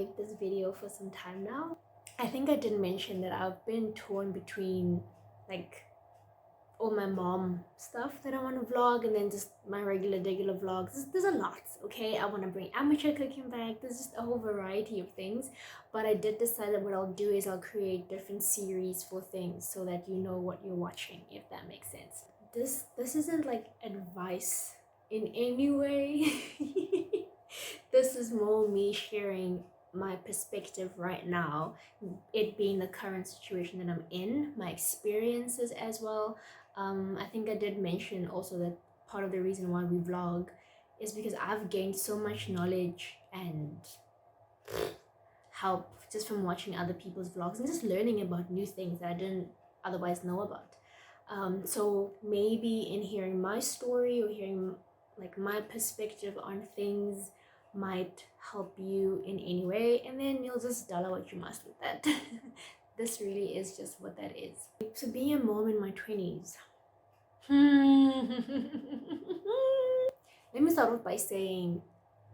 make this video for some time now. I think I did mention that I've been torn between like all my mom stuff that I want to vlog and then just my regular vlogs. There's a lot, okay? I want to bring amateur cooking back. There's just a whole variety of things, but I did decide that what I'll do is I'll create different series for things so that you know what you're watching, if that makes sense. This isn't like advice in any way. This is more me sharing my perspective right now, it being the current situation that I'm in, my experiences as well. I think I did mention also that part of the reason why we vlog is because I've gained so much knowledge and help just from watching other people's vlogs and just learning about new things that I didn't otherwise know about. So maybe in hearing my story or hearing like my perspective on things might help you in any way, and then you'll just dollar what you must with that. This really is just what that is. So being a mom in my 20s. Let me start off by saying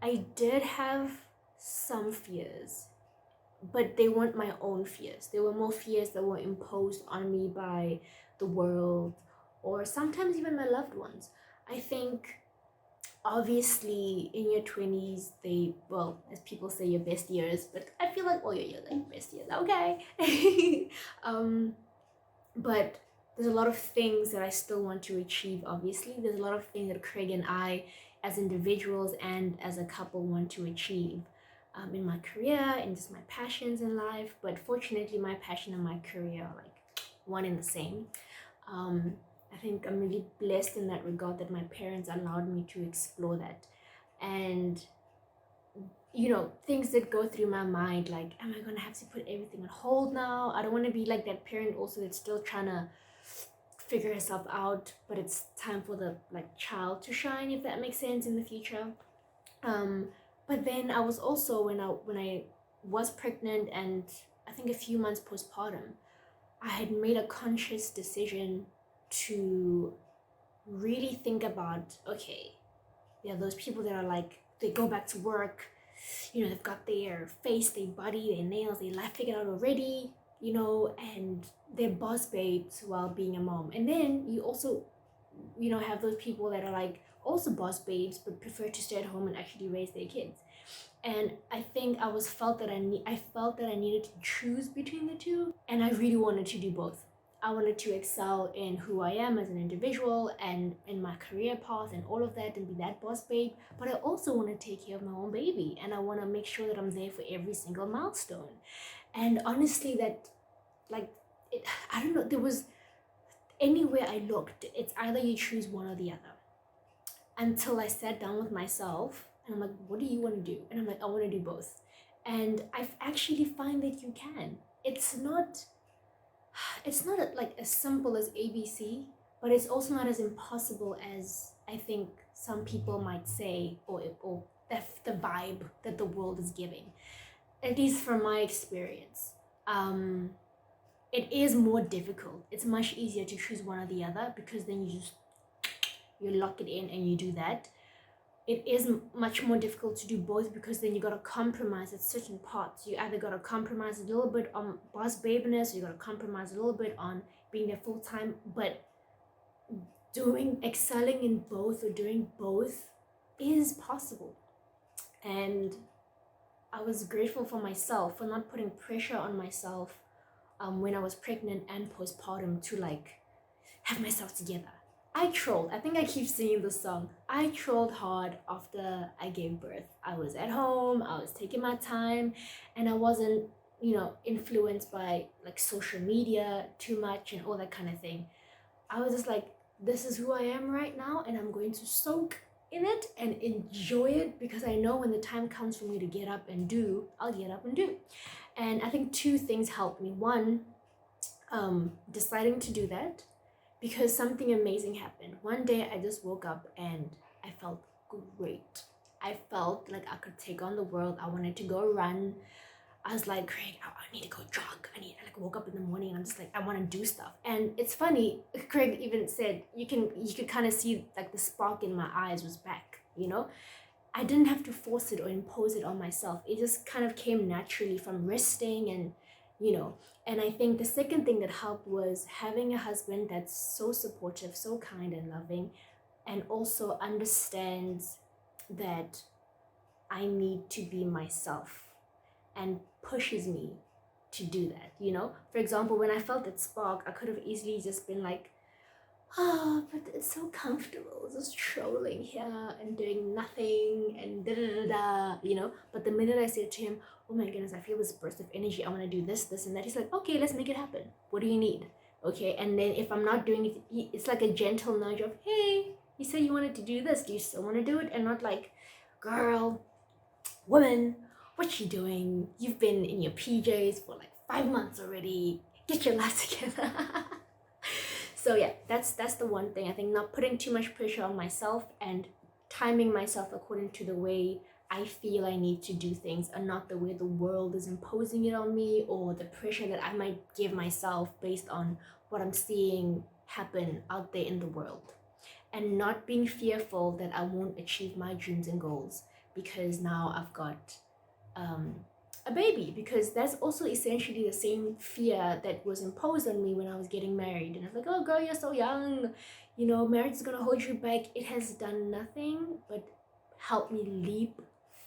I did have some fears, but they weren't my own fears. They were more fears that were imposed on me by the world or sometimes even my loved ones. I think obviously in your 20s, well, as people say, your best years, but I feel like all your years are your best years, okay? But there's a lot of things that I still want to achieve, obviously. There's a lot of things that Craig and I, as individuals and as a couple, want to achieve in my career and just my passions in life. But fortunately, my passion and my career are like one and the same. I think I'm really blessed in that regard that my parents allowed me to explore that. And you know, things that go through my mind, like, am I gonna have to put everything on hold now? I don't want to be like that parent also that's still trying to figure herself out, but it's time for the like child to shine, if that makes sense, in the future. But then I was also, when I was pregnant and I think a few months postpartum, I had made a conscious decision to really think about, okay, there are those people that are like, they go back to work, you know, they've got their face, their body, their nails, their life figured out already, you know, and they're boss babes while being a mom. And then you also, you know, have those people that are like also boss babes but prefer to stay at home and actually raise their kids. And I think I felt that I needed to choose between the two, and I really wanted to do both. I wanted to excel in who I am as an individual and in my career path and all of that and be that boss babe, but I also want to take care of my own baby and I want to make sure that I'm there for every single milestone. And honestly, that like I don't know, there was anywhere I looked, it's either you choose one or the other. Until I sat down with myself and I'm like, what do you want to do? And I'm like, I want to do both. And I've actually find that you can. It's not like as simple as ABC, but it's also not as impossible as I think some people might say, or the vibe that the world is giving. At least from my experience, it is more difficult. It's much easier to choose one or the other because then you lock it in and you do that. It is much more difficult to do both because then you gotta compromise at certain parts. You either gotta compromise a little bit on boss babeness, or you gotta compromise a little bit on being there full time. But excelling in both or doing both is possible. And I was grateful for myself for not putting pressure on myself when I was pregnant and postpartum to like have myself together. I trolled. I think I keep singing the song. I trolled hard after I gave birth. I was at home, I was taking my time, and I wasn't, you know, influenced by like social media too much and all that kind of thing. I was just like, this is who I am right now, and I'm going to soak in it and enjoy it because I know when the time comes for me to get up and do, I'll get up and do. And I think two things helped me. One, deciding to do that, because something amazing happened. One day I just woke up and I felt great. I felt like I could take on the world. I wanted to go run. I was like, Craig, I need to go jog. I woke up in the morning and I'm just like, I want to do stuff. And it's funny, Craig even said, you could kind of see like the spark in my eyes was back, you know? I didn't have to force it or impose it on myself. It just kind of came naturally from resting and, you know. And I think the second thing that helped was having a husband that's so supportive, so kind and loving, and also understands that I need to be myself and pushes me to do that, you know? For example, when I felt that spark, I could have easily just been like, oh, but it's so comfortable just trolling here and doing nothing and da da da da, you know? But the minute I said to him, oh my goodness, I feel this burst of energy, I want to do this, this, and that, he's like, okay, let's make it happen. What do you need? Okay, and then if I'm not doing it, it's like a gentle nudge of, hey, you said you wanted to do this, do you still want to do it? And not like, girl, woman, what you doing? You've been in your PJs for like 5 months already. Get your life together. So yeah, that's the one thing. I think not putting too much pressure on myself and timing myself according to the way I feel I need to do things and not the way the world is imposing it on me or the pressure that I might give myself based on what I'm seeing happen out there in the world. And not being fearful that I won't achieve my dreams and goals because now I've got a baby, because that's also essentially the same fear that was imposed on me when I was getting married. And I was like, oh girl, you're so young, you know, marriage is gonna hold you back. It has done nothing but help me leap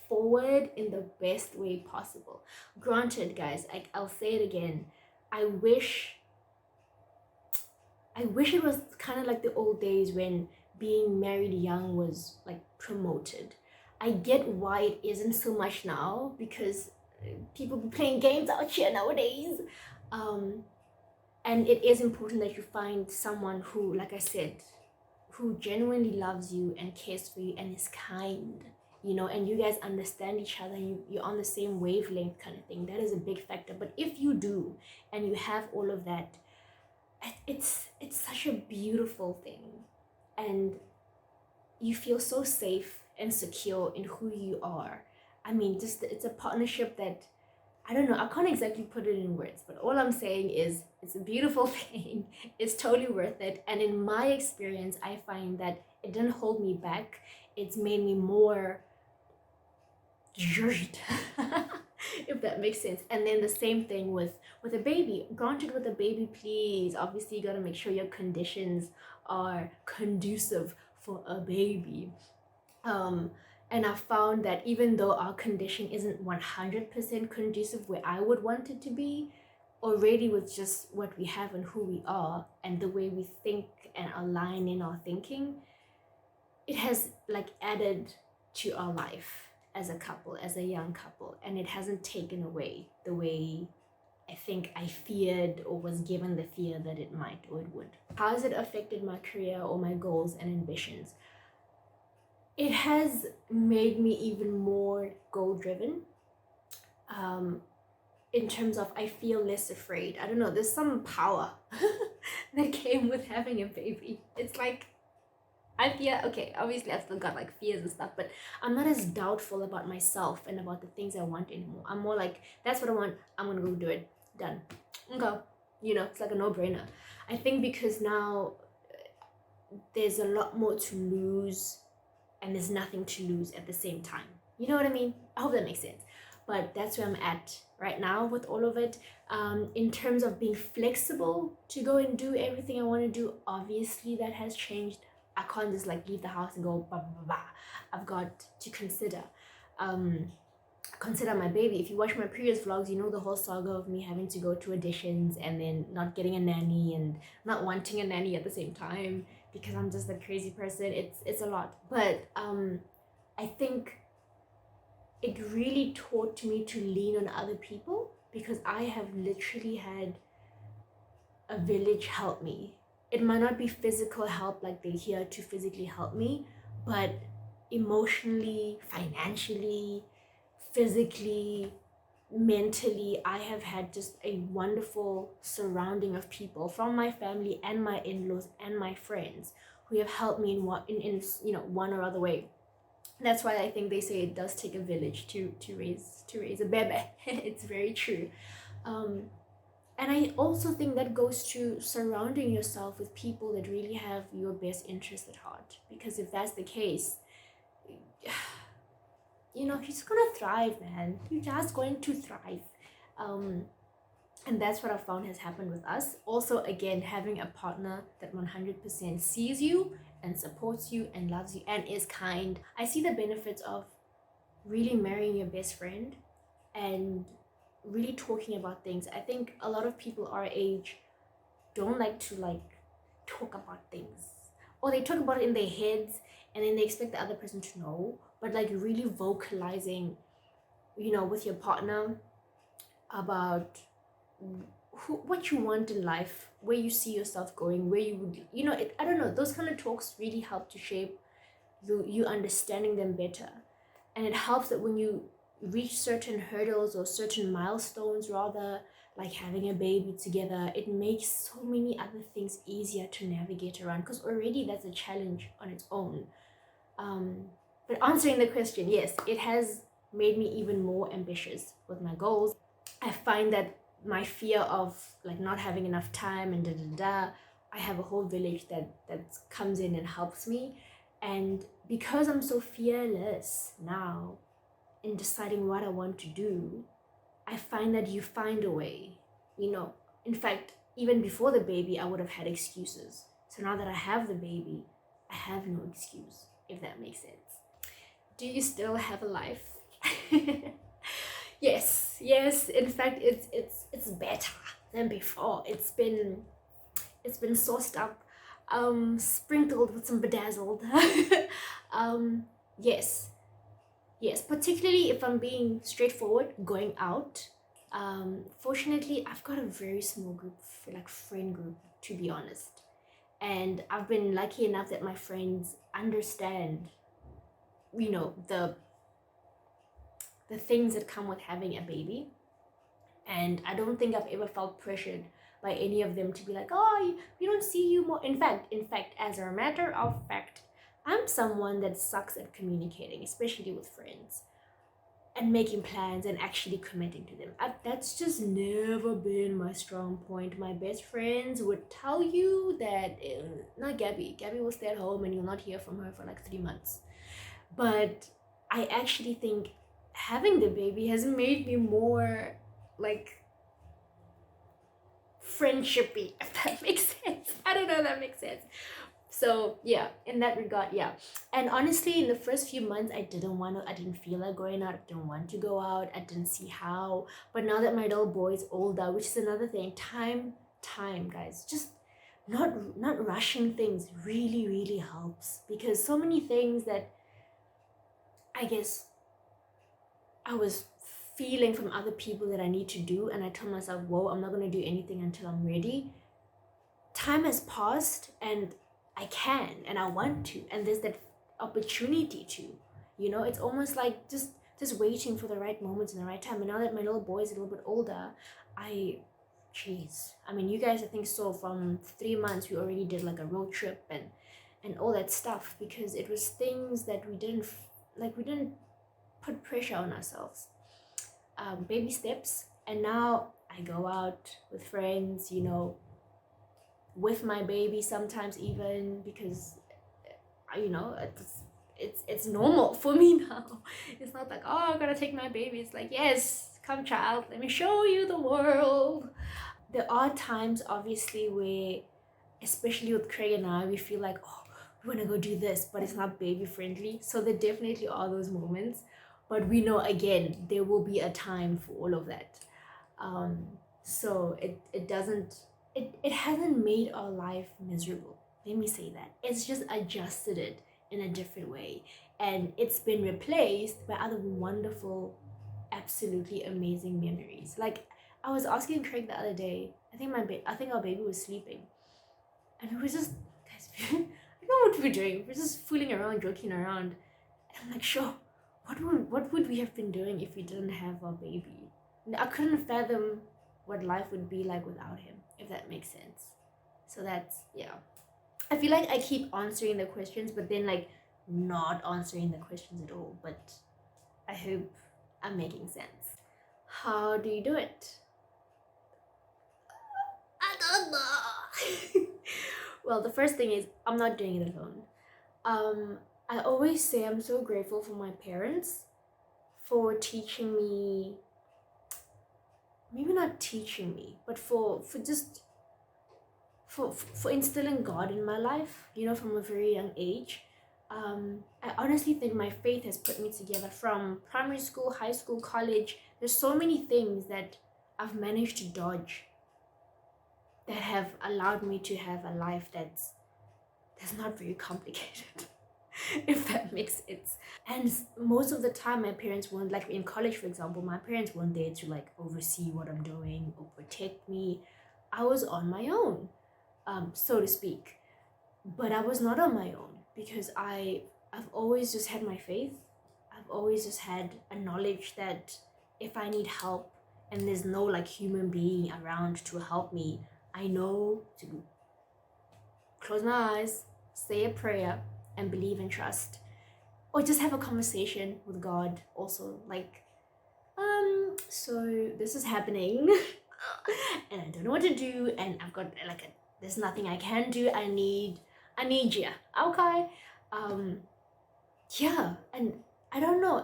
forward in the best way possible. Granted, guys, I'll say it again, I wish it was kind of like the old days when being married young was like promoted. I get why it isn't so much now because people be playing games out here nowadays. And it is important that you find someone who, like I said, who genuinely loves you and cares for you and is kind, you know, and you guys understand each other, you're on the same wavelength kind of thing. That is a big factor. But if you do and you have all of that, it's such a beautiful thing, and you feel so safe and secure in who you are. I mean, just it's a partnership that I don't know, I can't exactly put it in words, but all I'm saying is it's a beautiful thing. It's totally worth it. And in my experience, I find that it didn't hold me back. It's made me more if that makes sense. And then the same thing with a baby. Granted, with a baby, please, obviously you got to make sure your conditions are conducive for a baby. And I found that even though our condition isn't 100% conducive where I would want it to be, already with just what we have and who we are and the way we think and align in our thinking, it has like added to our life as a couple, as a young couple, and it hasn't taken away the way I think I feared or was given the fear that it might or it would. How has it affected my career or my goals and ambitions? It has made me even more goal driven. In terms of I feel less afraid. I don't know, there's some power that came with having a baby. It's like I fear, okay, obviously I've still got like fears and stuff, but I'm not as doubtful about myself and about the things I want anymore. I'm more like, that's what I want, I'm gonna go do it. Done. Okay. You know, it's like a no-brainer. I think because now there's a lot more to lose and there's nothing to lose at the same time. You know what I mean? I hope that makes sense. But that's where I'm at right now with all of it. In terms of being flexible to go and do everything I want to do, obviously that has changed. I can't just like leave the house and go blah, blah, blah, blah. I've got to consider my baby. If you watch my previous vlogs, you know the whole saga of me having to go to auditions and then not getting a nanny and not wanting a nanny at the same time because I'm just a crazy person. It's a lot. But I think it really taught me to lean on other people because I have literally had a village help me. It might not be physical help like they're here to physically help me, but emotionally, financially, physically, mentally, I have had just a wonderful surrounding of people from my family and my in-laws and my friends who have helped me in you know, one or other way. That's why I think they say it does take a village to raise a baby. It's very true. And I also think that goes to surrounding yourself with people that really have your best interest at heart. Because if that's the case, you're just gonna thrive, man. You're just going to thrive. Um, and that's what I found has happened with us. Also, again, having a partner that 100% sees you and supports you and loves you and is kind. I see the benefits of really marrying your best friend and really talking about things. I think a lot of people our age don't like to talk about things, or they talk about it in their heads and then they expect the other person to know. But like really vocalizing, with your partner about what you want in life, where you see yourself going, where you would, I don't know, those kind of talks really help to shape you understanding them better. And it helps that when you reach certain hurdles or certain milestones, rather, like having a baby together, it makes so many other things easier to navigate around, because already that's a challenge on its own. um, but answering the question, yes, it has made me even more ambitious with my goals. I find that my fear of like not having enough time and da da da, I have a whole village that comes in and helps me. And because I'm so fearless now in deciding what I want to do, I find that you find a way. In fact, even before the baby, I would have had excuses. So now that I have the baby, I have no excuse, if that makes sense. Do you still have a life? Yes. In fact, it's better than before. It's been sauced up, sprinkled with some bedazzled. um, yes, yes. Particularly if I'm being straightforward, going out. Fortunately, I've got a very small group, like friend group, to be honest, and I've been lucky enough that my friends understand, the things that come with having a baby. And I don't think I've ever felt pressured by any of them to be like, oh, we don't see you more. In fact, as a matter of fact, I'm someone that sucks at communicating, especially with friends, and making plans and actually committing to them. That's just never been my strong point. My best friends would tell you that, not Gabby. Gabby will stay at home and you'll not hear from her for like 3 months. But I actually think having the baby has made me more like friendshipy, if that makes sense. I don't know if that makes sense. So yeah, in that regard, yeah. And honestly, in the first few months, I didn't feel like going out. I didn't want to go out. I didn't see how. But now that my little boy is older, which is another thing, time, guys, just not rushing things really, really helps, because so many things that I guess I was feeling from other people that I need to do, and I told myself, whoa, I'm not gonna do anything until I'm ready. Time has passed, and I can and I want to, and there's that opportunity to. It's almost like just waiting for the right moments and the right time. And now that my little boy is a little bit older, jeez, I mean, you guys, I think so, from 3 months we already did like a road trip and all that stuff, because it was things that we didn't put pressure on ourselves. Baby steps. And now I go out with friends, with my baby sometimes, even, because it's normal for me now. It's not like, oh, I gotta take my baby. It's like, yes, come child, let me show you the world. There are times, obviously, where, especially with Craig and I, we feel like, oh, we want to go do this, but it's not baby friendly. So there definitely are those moments, but we know, again, there will be a time for all of that. So it hasn't made our life miserable. Let me say that. It's just adjusted it in a different way, and it's been replaced by other wonderful, absolutely amazing memories. Like, I was asking Craig the other day. I think our baby was sleeping, and we were just, guys, I don't know what we were doing. We're just fooling around, joking around, and I'm like, sure, what would we have been doing if we didn't have our baby? I couldn't fathom what life would be like without him, if that makes sense. So that's, yeah. I feel like I keep answering the questions, but then like not answering the questions at all. But I hope I'm making sense. How do you do it? I don't know. Well, the first thing is, I'm not doing it alone. I always say I'm so grateful for my parents, for teaching me, maybe not teaching me, but for just for instilling God in my life, from a very young age. I honestly think my faith has put me together from primary school, high school, college. There's so many things that I've managed to dodge that have allowed me to have a life that's not very complicated, if that makes sense. And most of the time, my parents weren't, like in college, for example, my parents weren't there to like oversee what I'm doing or protect me. I was on my own, so to speak. But I was not on my own because I've always just had my faith. I've always just had a knowledge that if I need help and there's no like human being around to help me, I know to close my eyes, say a prayer, and believe and trust. Or just have a conversation with God also. Like, so this is happening and I don't know what to do, and I've got there's nothing I can do. I need you. Okay. Yeah, and I don't know.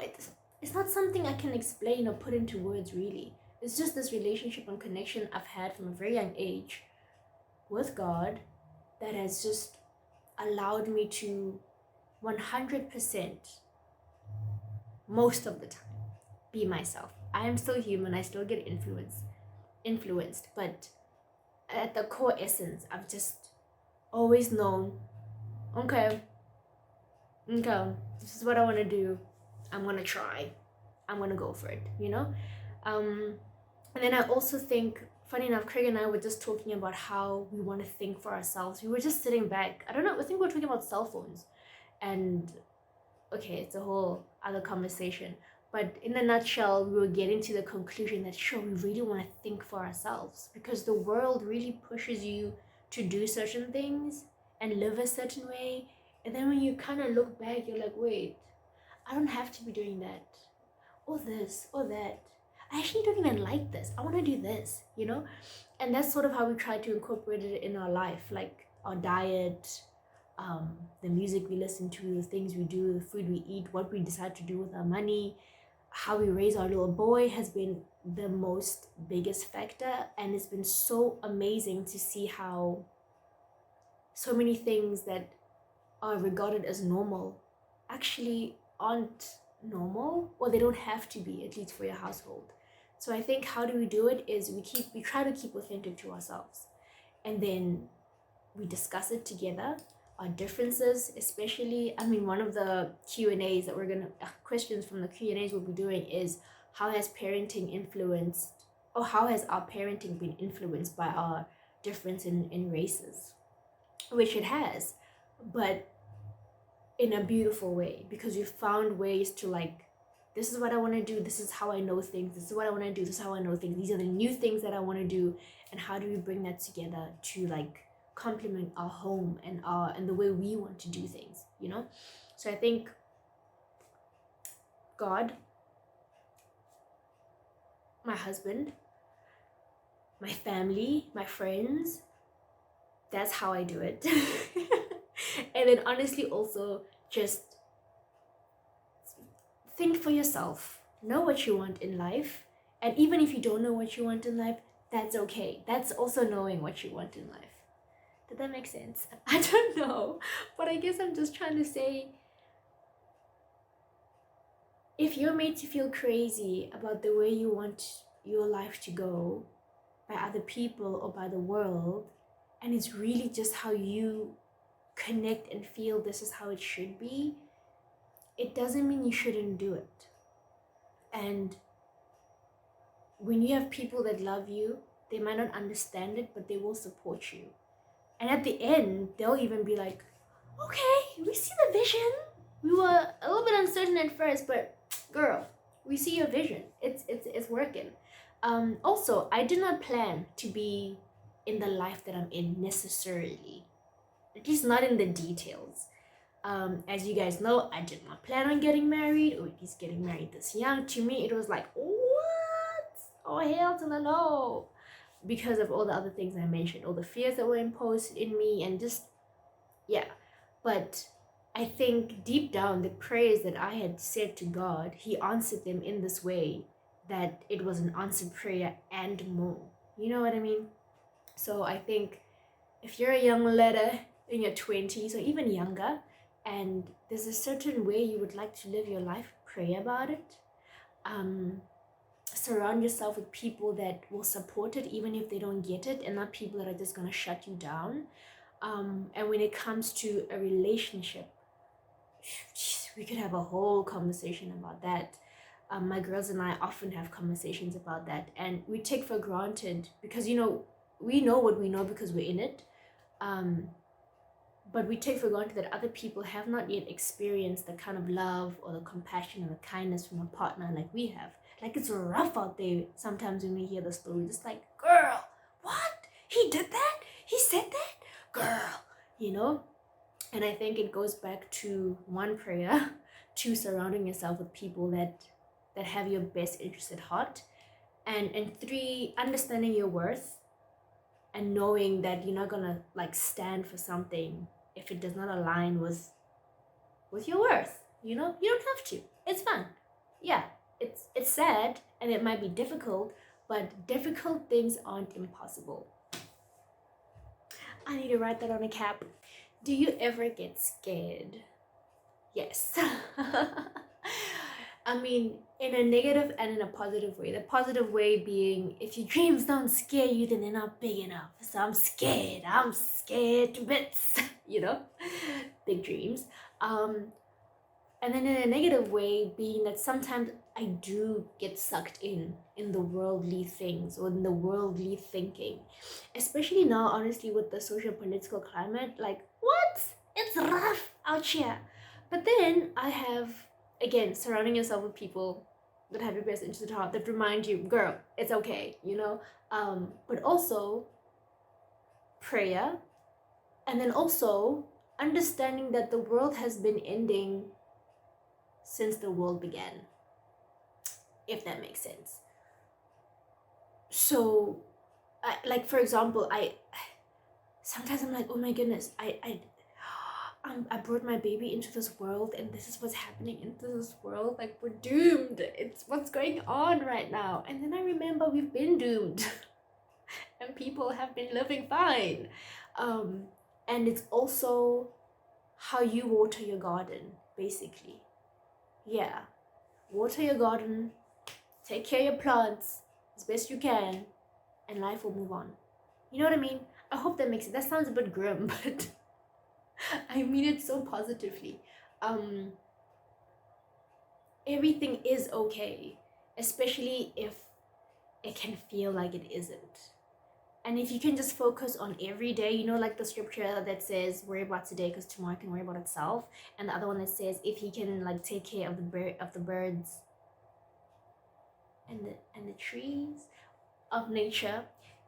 It's not something I can explain or put into words really. It's just this relationship and connection I've had from a very young age with God that has just allowed me to 100% most of the time be myself. I am still human. I still get influenced, but at the core essence, I've just always known, okay, this is what I want to do. I'm gonna try. I'm gonna go for it. And then I also think, funny enough, Craig and I were just talking about how we want to think for ourselves. We were just sitting back. I don't know. I think we were talking about cell phones, and okay, it's a whole other conversation. But in a nutshell, we were getting to the conclusion that sure, we really want to think for ourselves because the world really pushes you to do certain things and live a certain way. And then when you kind of look back, you're like, wait, I don't have to be doing that or this or that. I actually don't even like this. I want to do this. And that's sort of how we try to incorporate it in our life, like our diet, the music we listen to, the things we do, the food we eat, what we decide to do with our money, how we raise our little boy has been the most biggest factor. And it's been so amazing to see how so many things that are regarded as normal actually aren't normal, or they don't have to be, at least for your household. So I think how do we do it is we try to keep authentic to ourselves, and then we discuss it together, our differences, especially. I mean, one of the Q&As that we're gonna questions from the Q&As we'll be doing is how has our parenting been influenced by our difference in races, which it has, but in a beautiful way, because you found ways to like, this is what I want to do, this is how I know things, this is what I want to do, this is how I know things, these are the new things that I want to do, and how do we bring that together to like complement our home and the way we want to do things. So I think God, my husband, my family, my friends, that's how I do it. And then honestly also just think for yourself, know what you want in life, and even if you don't know what you want in life, that's okay. That's also knowing what you want in life. Did that make sense? I don't know, but I guess I'm just trying to say, if you're made to feel crazy about the way you want your life to go by other people or by the world, and it's really just how you connect and feel this is how it should be, it doesn't mean you shouldn't do it. And when you have people that love you, they might not understand it, but they will support you. And at the end, they'll even be like, okay, we see the vision. We were a little bit uncertain at first, but girl, we see your vision. It's working. Also, I did not plan to be in the life that I'm in necessarily, at least not in the details. As you guys know, I did not plan on getting married or at least getting married this young. To me, it was like, what? Oh, hell to the no. Because of all the other things I mentioned, all the fears that were imposed in me, and just, yeah. But I think deep down, the prayers that I had said to God, He answered them in this way that it was an answered prayer and more. You know what I mean? So I think if you're a young leader in your 20s or even younger, and there's a certain way you would like to live your life, pray about it. Surround yourself with people that will support it even if they don't get it, and not people that are just going to shut you down. And when it comes to a relationship, we could have a whole conversation about that. My girls and I often have conversations about that, and we take for granted because we know what we know because we're in it. But we take for granted that other people have not yet experienced the kind of love or the compassion or the kindness from a partner like we have. Like, it's rough out there sometimes when we hear the story. Just like, girl, what? He did that? He said that? Girl. And I think it goes back to one, prayer, two, surrounding yourself with people that have your best interest at heart, and three, understanding your worth and knowing that you're not gonna like stand for something if it does not align with your worth. You don't have to. It's fun. Yeah, it's sad and it might be difficult, but difficult things aren't impossible. I need to write that on a cap. Do you ever get scared? Yes. I mean, in a negative and in a positive way. The positive way being, if your dreams don't scare you, then they're not big enough. So I'm scared. I'm scared to bits. Big dreams. And then in a negative way being that sometimes I do get sucked in the worldly things or in the worldly thinking. Especially now, honestly, with the social political climate. Like, what? It's rough out here. But then I have, again, surrounding yourself with people that have your best interest at heart, that remind you, girl, it's okay, but also prayer, and then also understanding that the world has been ending since the world began, if that makes sense. So, like, for example, sometimes I'm like, oh my goodness, I brought my baby into this world, and this is what's happening into this world. Like, we're doomed. It's what's going on right now. And then I remember we've been doomed and people have been living fine. And it's also how you water your garden, basically. Yeah. Water your garden, take care of your plants as best you can, and life will move on. You know what I mean? I hope that makes it. That sounds a bit grim, but I mean it so positively. Everything is okay, especially if it can feel like it isn't. And if you can just focus on every day, like the scripture that says, worry about today because tomorrow can worry about itself. And the other one that says, if he can like take care of the birds and the trees of nature,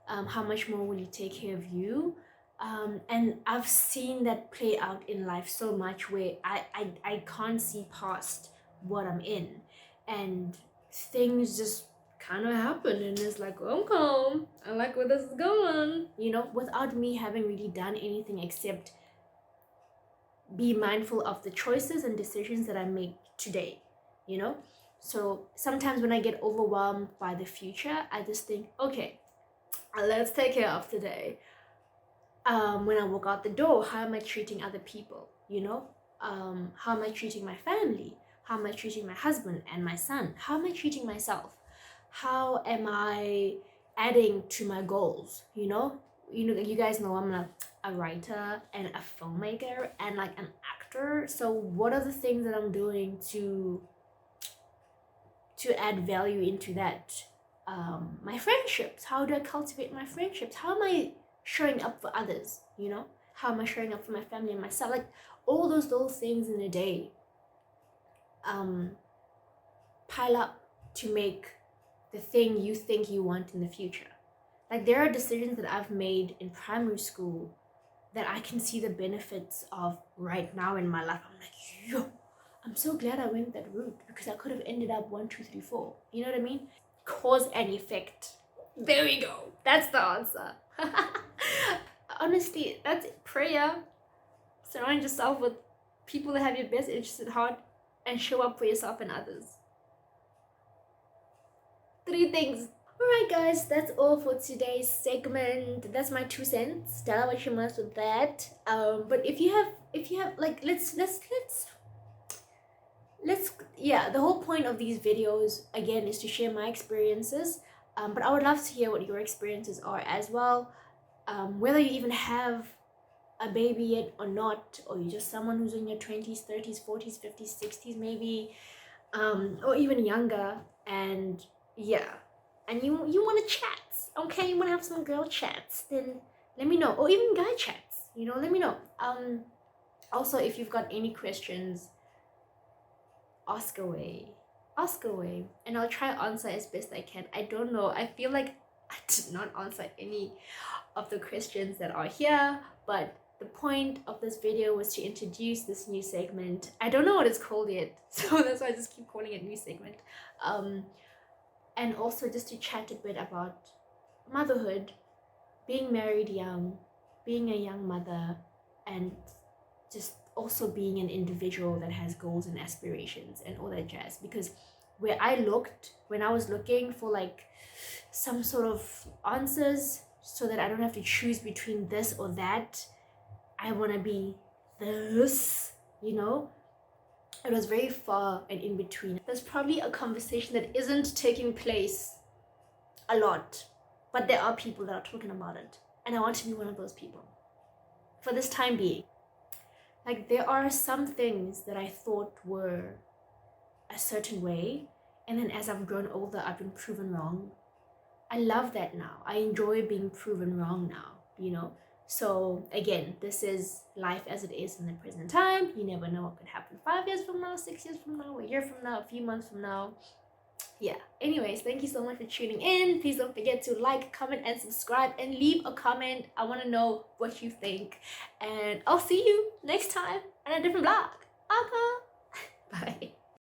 how much more will he take care of you? And I've seen that play out in life so much, where I can't see past what I'm in, and things just kind of happen, and it's like, okay, I like where this is going, without me having really done anything except be mindful of the choices and decisions that I make today. So sometimes when I get overwhelmed by the future, I just think, okay, let's take care of today. When I walk out the door, how am I treating other people? How am I treating my family? How am I treating my husband and my son? How am I treating myself? How am I adding to my goals? You guys know I'm a writer and a filmmaker and like an actor. So what are the things that I'm doing to add value into that? My friendships. How do I cultivate my friendships? How am I showing up for others? How am I showing up for my family and myself? Like, all those little things in a day pile up to make the thing you think you want in the future. Like, there are decisions that I've made in primary school that I can see the benefits of right now in my life. I'm like, yo, I'm so glad I went that route, because I could have ended up 1, 2, 3, 4. You know what I mean? Cause and effect. There we go. That's the answer. Honestly, that's it. Prayer. Surround yourself with people that have your best interests at heart, and show up for yourself and others. 3 things. Alright guys, that's all for today's segment. That's my 2 cents. Tell me what you must with that. But if you have like let's yeah, the whole point of these videos again is to share my experiences. But I would love to hear what your experiences are as well. Whether you even have a baby yet or not, or you're just someone who's in your 20s, 30s, 40s, 50s, 60s maybe, or even younger, and yeah, and you want to chat, okay, you want to have some girl chats, then let me know, or even guy chats, let me know. Also, if you've got any questions, ask away, and I'll try to answer as best I can. I don't know, I feel like I did not answer any of the questions that are here, but the point of this video was to introduce this new segment. I don't know what it's called yet, so that's why I just keep calling it new segment. And also just to chat a bit about motherhood, being married young, being a young mother, and just also being an individual that has goals and aspirations and all that jazz. Because when I was looking for like some sort of answers so that I don't have to choose between this or that, I want to be this, it was very far and in between. There's probably a conversation that isn't taking place a lot, but there are people that are talking about it, and I want to be one of those people for this time being. Like, there are some things that I thought were a certain way, and then as I've grown older, I've been proven wrong. I love that now. I enjoy being proven wrong now, So again, this is life as it is in the present time. You never know what could happen 5 years from now, 6 years from now, a year from now, a few months from now. Yeah, anyways, thank you so much for tuning in. Please don't forget to like, comment, and subscribe, and leave a comment. I want to know what you think, and I'll see you next time on a different vlog. Bye.